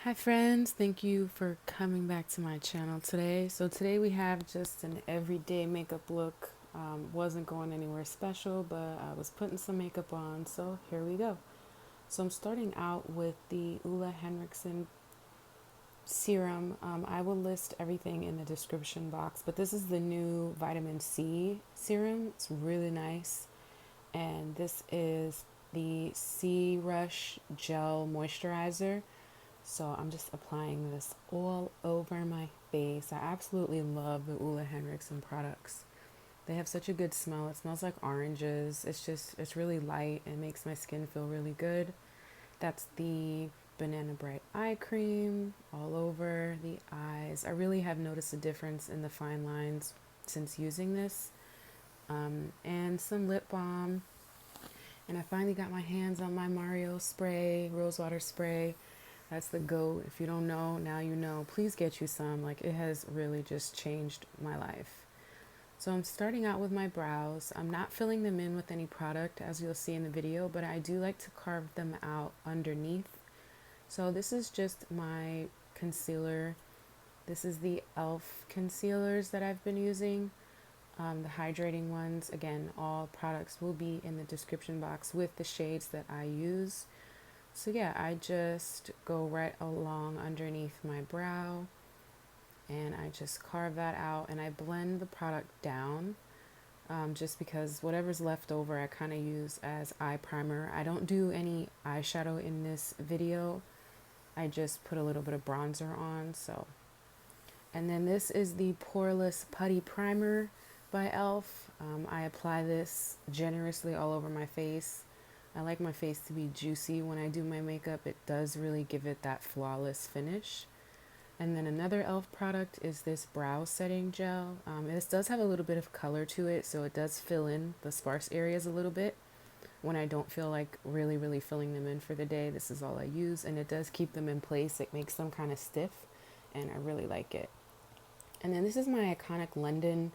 Hi friends, thank you for coming back to my channel today. So today we have just an everyday makeup look. Wasn't going anywhere special, but I was putting some makeup on, so here we go. So I'm starting out with the Ulla Henriksen serum. I will list everything in the description box, but this is the new vitamin C serum. It's really nice. And this is the C Rush Gel Moisturizer. So I'm just applying this all over my face. I absolutely love the Ulla Henriksen products. They have such a good smell. It smells like oranges. It's really light and makes my skin feel really good. That's the Banana Bright Eye Cream all over the eyes. I really have noticed a difference in the fine lines since using this. And some lip balm. And I finally got my hands on my Mario spray, rosewater spray. That's the GOAT. If you don't know, now you know. Please get you some. Like, it has really just changed my life. So I'm starting out with my brows. I'm not filling them in with any product, as you'll see in the video, but I do like to carve them out underneath. So this is just my concealer. This is the e.l.f. concealers that I've been using. The hydrating ones. Again, all products will be in the description box with the shades that I use. So yeah, I just go right along underneath my brow and I just carve that out and I blend the product down, just because whatever's left over I kind of use as eye primer. I don't do any eyeshadow in this video. I just put a little bit of bronzer on. So, and then this is the Poreless Putty Primer by e.l.f. I apply this generously all over my face. I like my face to be juicy when I do my makeup. It does really give it that flawless finish. And then another e.l.f. product is this brow setting gel. This does have a little bit of color to it, so it does fill in the sparse areas a little bit. When I don't feel like really filling them in for the day, this is all I use, and it does keep them in place. It makes them kind of stiff, and I really like it. And then this is my iconic London,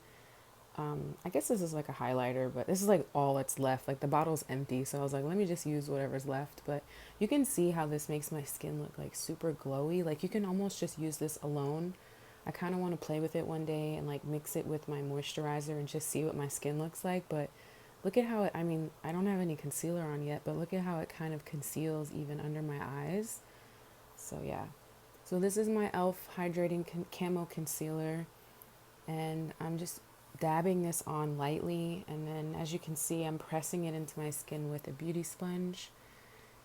I guess this is like a highlighter, but this is like all that's left. Like the bottle's empty, so I was like, let me just use whatever's left. But you can see how this makes my skin look like super glowy. Like you can almost just use this alone. I kind of want to play with it one day and like mix it with my moisturizer and just see what my skin looks like. But look at how it, I mean, I don't have any concealer on yet, but look at how it kind of conceals even under my eyes. So yeah. So this is my e.l.f. Hydrating Camo Concealer, and I'm just dabbing this on lightly, and then as you can see I'm pressing it into my skin with a beauty sponge,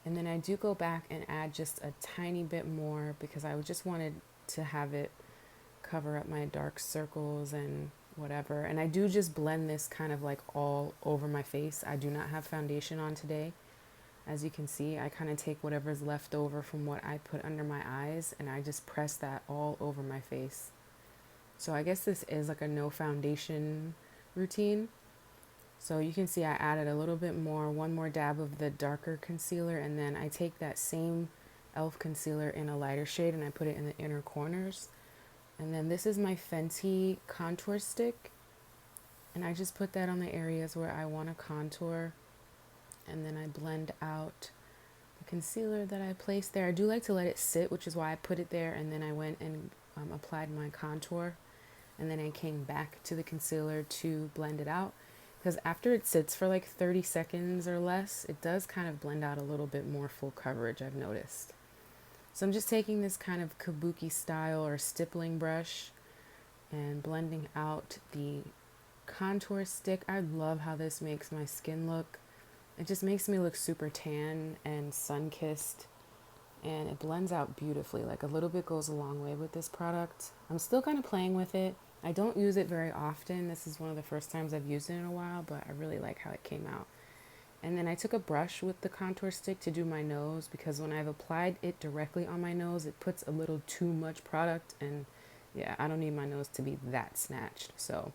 and then I do go back and add just a tiny bit more because I just wanted to have it cover up my dark circles and whatever. And I do just blend this kind of like all over my face. I do not have foundation on today. As you can see, I kind of take whatever's left over from what I put under my eyes and I just press that all over my face. So I guess this is like a no foundation routine. So you can see I added a little bit more, one more dab of the darker concealer, and then I take that same e.l.f. concealer in a lighter shade and I put it in the inner corners. And then this is my Fenty contour stick, and I just put that on the areas where I want to contour, and then I blend out the concealer that I placed there. I do like to let it sit, which is why I put it there, and then I went and applied my contour, and then I came back to the concealer to blend it out, because after it sits for like 30 seconds or less, it does kind of blend out a little bit more full coverage, I've noticed. So I'm just taking this kind of kabuki style or stippling brush and blending out the contour stick. I love how this makes my skin look. It just makes me look super tan and sun-kissed, and it blends out beautifully. Like a little bit goes a long way with this product. I'm still kind of playing with it. I don't use it very often. This is one of the first times I've used it in a while, but I really like how it came out. And then I took a brush with the contour stick to do my nose, because when I've applied it directly on my nose, it puts a little too much product, and yeah, I don't need my nose to be that snatched. So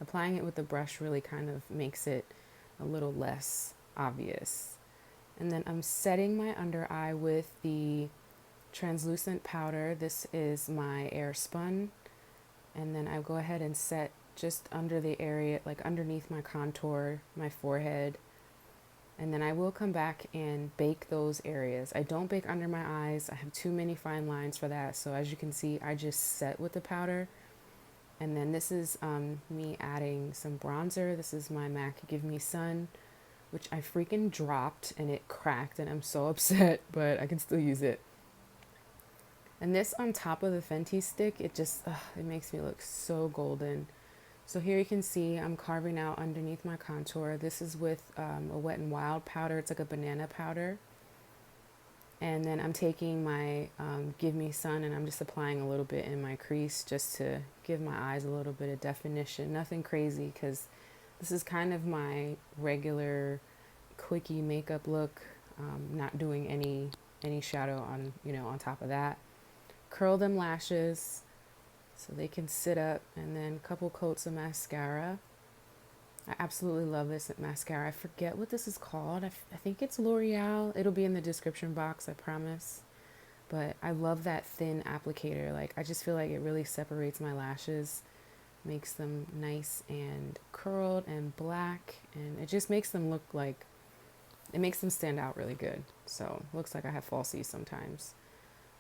applying it with the brush really kind of makes it a little less obvious. And then I'm setting my under eye with the translucent powder. This is my air spun. And then I go ahead and set just under the area, like underneath my contour, my forehead, And then I will come back and bake those areas. I don't bake under my eyes. I have too many fine lines for that. So as you can see, I just set with the powder. And then this is me adding some bronzer. This is my MAC Give Me Sun, which I freaking dropped and it cracked and I'm so upset, but I can still use it. And this on top of the Fenty stick, it just, it makes me look so golden. So here you can see I'm carving out underneath my contour. This is with a Wet n Wild powder. It's like a banana powder. And then I'm taking my Give Me Sun and I'm just applying a little bit in my crease just to give my eyes a little bit of definition. Nothing crazy because this is kind of my regular quickie makeup look. Not doing any shadow on, on top of that. Curl them lashes so they can sit up, and then a couple coats of mascara. I absolutely love this mascara. I forget what this is called. I think it's L'Oreal. It'll be in the description box, I promise. But I love that thin applicator. Like, I just feel like it really separates my lashes, makes them nice and curled and black, and it just makes them look like, it makes them stand out really good. So, looks like I have falsies sometimes.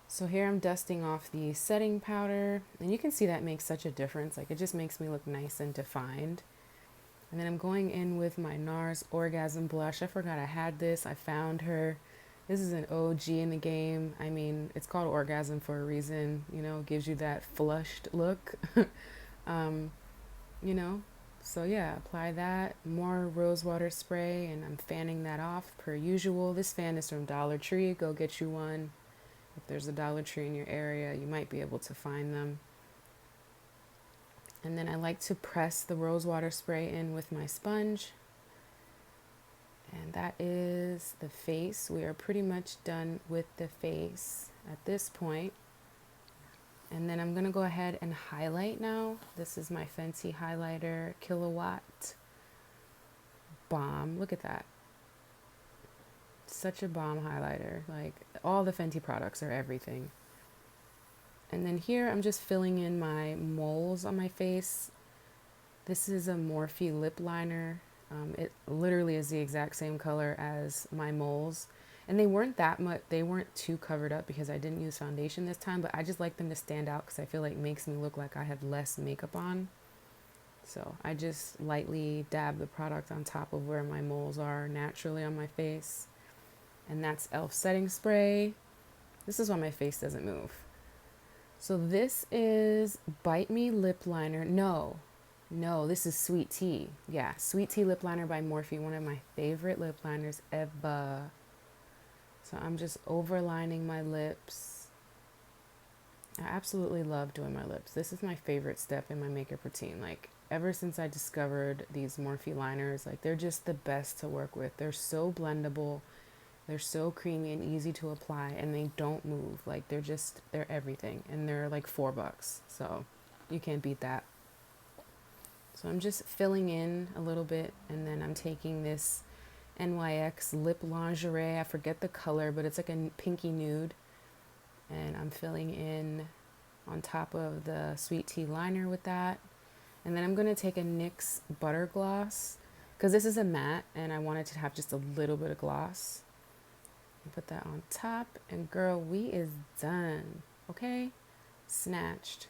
So here I'm dusting off the setting powder, and you can see that makes such a difference. Like, it just makes me look nice and defined. And then I'm going in with my Nars Orgasm blush. I forgot I had this. I found her. This is an OG in the game. I mean, it's called Orgasm for a reason. Gives you that flushed look. you know. So yeah, apply that. More rose water spray, and I'm fanning that off per usual. This fan is from Dollar Tree. Go get you one. If there's a Dollar Tree in your area, you might be able to find them. And then I like to press the rose water spray in with my sponge. And that is the face. We are pretty much done with the face at this point. And then I'm going to go ahead and highlight now. This is my Fenty highlighter, Kilowatt Bomb. Look at that. Such a bomb highlighter. Like, all the Fenty products are everything. And then here I'm just filling in my moles on my face. This is a Morphe lip liner. It literally is the exact same color as my moles. And they weren't they weren't too covered up because I didn't use foundation this time, but I just like them to stand out because I feel like it makes me look like I have less makeup on. So I just lightly dab the product on top of where my moles are naturally on my face. And that's e.l.f. setting spray. This is why my face doesn't move. So this is Bite Me lip liner. No, this is Sweet Tea. Yeah, Sweet Tea lip liner by Morphe, one of my favorite lip liners ever. So I'm just overlining my lips. I absolutely love doing my lips. This is my favorite step in my makeup routine. Like, ever since I discovered these Morphe liners, like, they're just the best to work with. They're so blendable. They're so creamy and easy to apply, and they don't move. Like, they're everything. And they're like $4. So you can't beat that. So I'm just filling in a little bit, and then I'm taking this NYX lip lingerie. I forget the color, but it's like a pinky nude. And I'm filling in on top of the Sweet Tea liner with that. And then I'm going to take a NYX butter gloss, because this is a matte, and I wanted to have just a little bit of gloss. Put that on top, and girl, we is done. Okay? Snatched.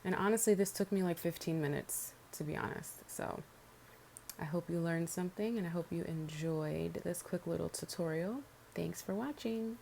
And honestly, this took me like 15 minutes, to be honest. So I hope you learned something, and I hope you enjoyed this quick little tutorial. Thanks for watching.